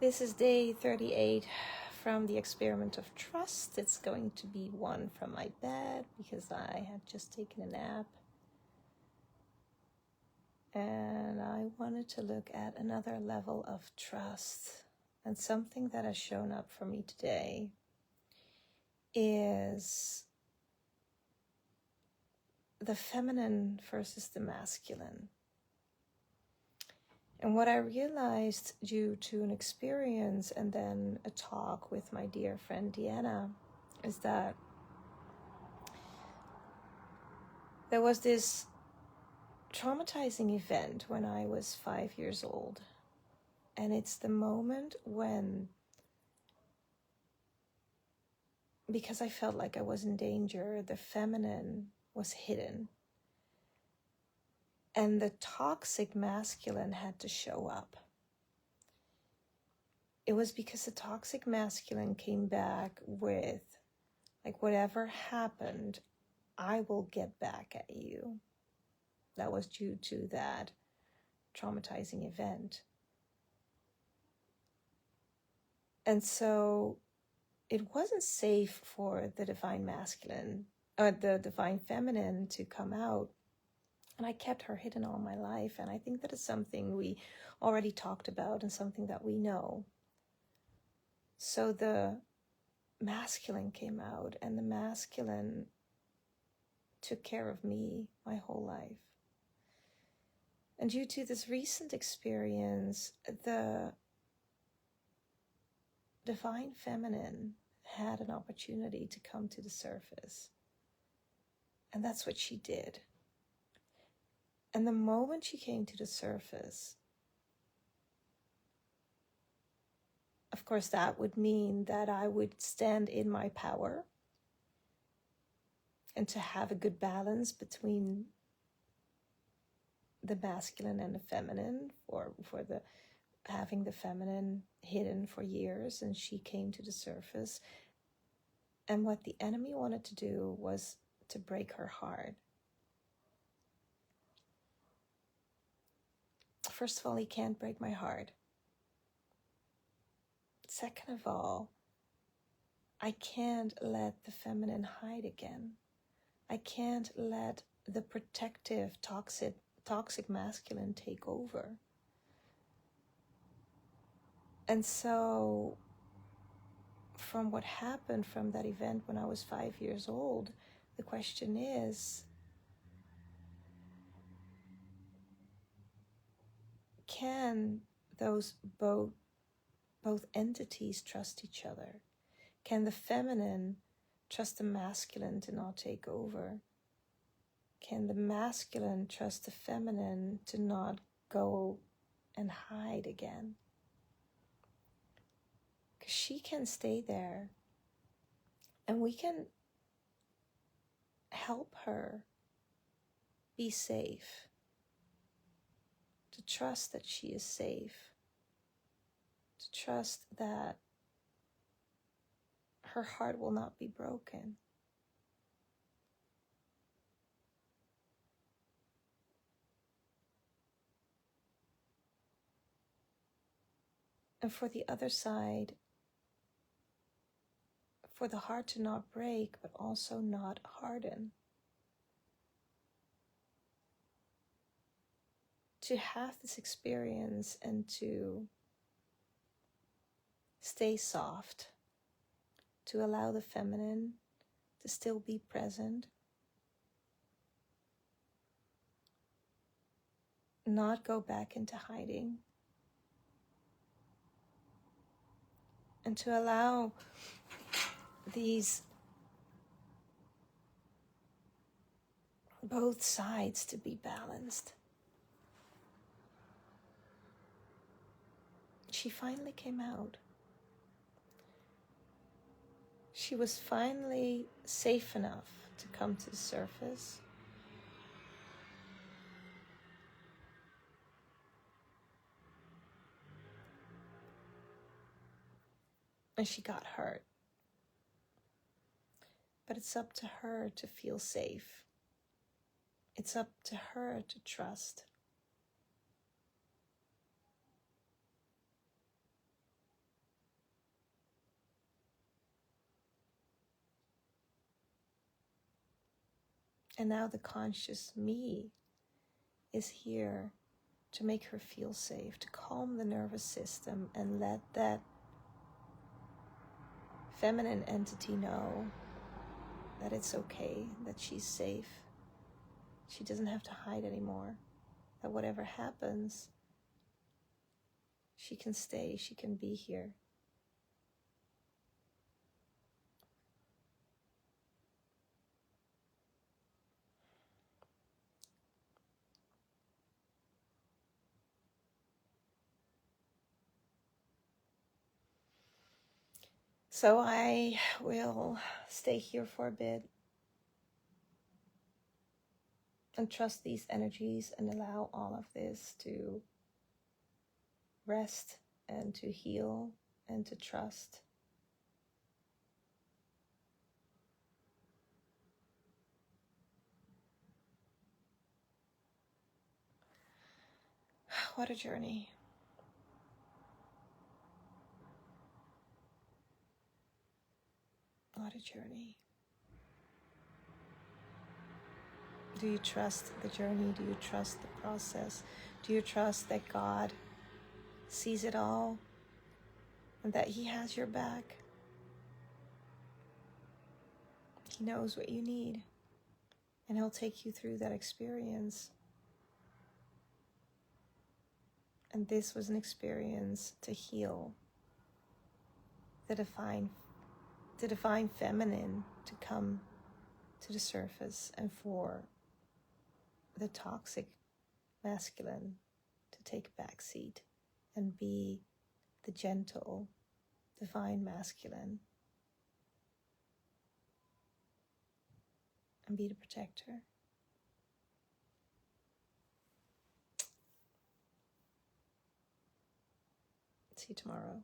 This is day 38 from the experiment of trust. It's going to be one from my bed because I had just taken a nap. And I wanted to look at another level of trust. And something that has shown up for me today is the feminine versus the masculine. And what I realized due to an experience and then a talk with my dear friend Deanna is that there was this traumatizing event when I was 5 years old. And it's the moment when, because I felt like I was in danger, the feminine was hidden. And the toxic masculine had to show up. It was because the toxic masculine came back with, like, whatever happened, I will get back at you. That was due to that traumatizing event. And so it wasn't safe for the divine masculine, or the divine feminine to come out. And I kept her hidden all my life. And I think that is something we already talked about and something that we know. So the masculine came out, and the masculine took care of me my whole life. And due to this recent experience, the divine feminine had an opportunity to come to the surface. And that's what she did. And the moment she came to the surface, of course, that would mean that I would stand in my power and to have a good balance between the masculine and the feminine, for the having the feminine hidden for years, and she came to the surface. And what the enemy wanted to do was to break her heart. First of all, he can't break my heart. Second of all, I can't let the feminine hide again. I can't let the protective, toxic masculine take over. And so, from what happened from that event when I was 5 years old, the question is, can those both entities trust each other? Can the feminine trust the masculine to not take over? Can the masculine trust the feminine to not go and hide again? Because she can stay there, and we can help her be safe, to trust that she is safe, to trust that her heart will not be broken. And for the other side, for the heart to not break, but also not harden. To have this experience and to stay soft, to allow the feminine to still be present, not go back into hiding, and to allow these both sides to be balanced. She finally came out. She was finally safe enough to come to the surface. And she got hurt. But it's up to her to feel safe. It's up to her to trust. And now the conscious me is here to make her feel safe, to calm the nervous system and let that feminine entity know that it's okay, that she's safe. She doesn't have to hide anymore. That whatever happens, she can stay, she can be here. So I will stay here for a bit and trust these energies and allow all of this to rest and to heal and to trust. What a journey. What a journey. Do you trust the journey? Do you trust the process? Do you trust that God sees it all and that He has your back? He knows what you need, and He'll take you through that experience. And this was an experience to heal the divine feminine to come to the surface, and for the toxic masculine to take a back seat and be the gentle divine masculine and be the protector. See you tomorrow.